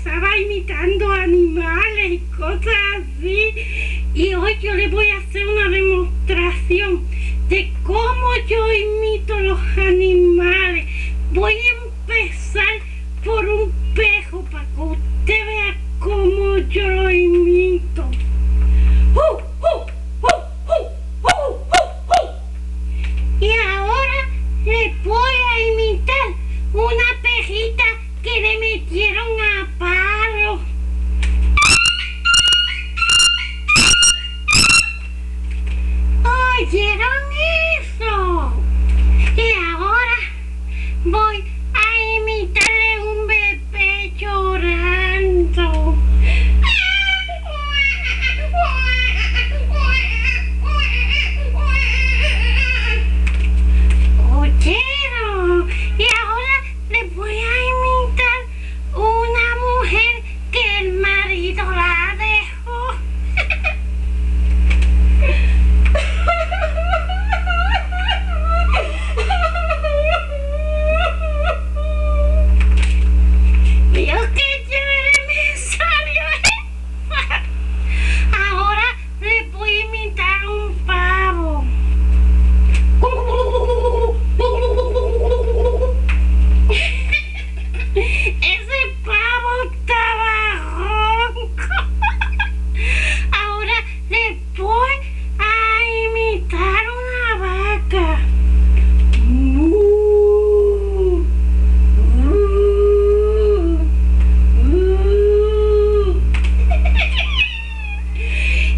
pasaba imitando animales y cosas así. Y hoy yo les voy a hacer una demostración de cómo yo imito los animales. Voy a empezar por un pejo para que usted vea cómo yo lo imito. Y ahora les voy a imitar una pejita que le metieron a palo. ¿Oyeron eso? Y ahora voy a imitarle un bebé llorando. ¿Oyeron? Y ahora les voy a imitar una mujer que el marido la dejó. Dios, qué chévere me salió esa. Ahora les voy a imitar un pavo. Ese pavo estaba ronco. Ahora les voy a imitar una vaca.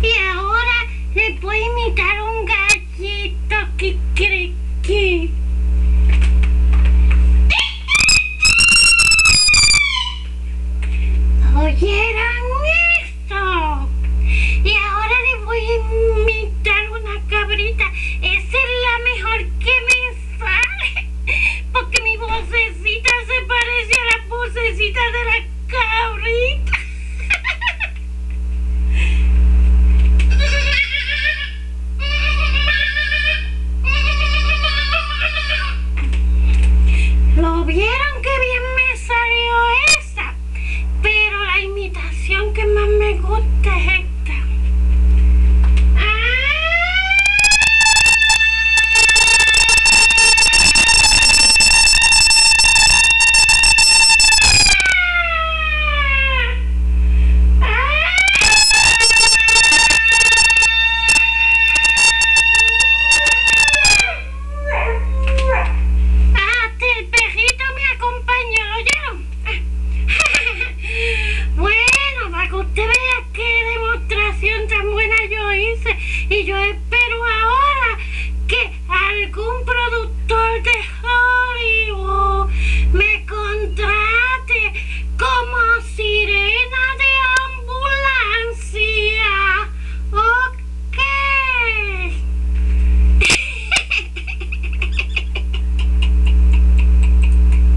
Y ahora les voy a imitar un gallito kikiriki. ¿Oyeron eso? Y ahora les voy a imitar una cabrita. Esa es la mejor que me sale, porque mi vocecita se parece a la vocecita de la cabrita. ¿Lo vieron que bien me salió esa? Pero la imitación que más me gusta es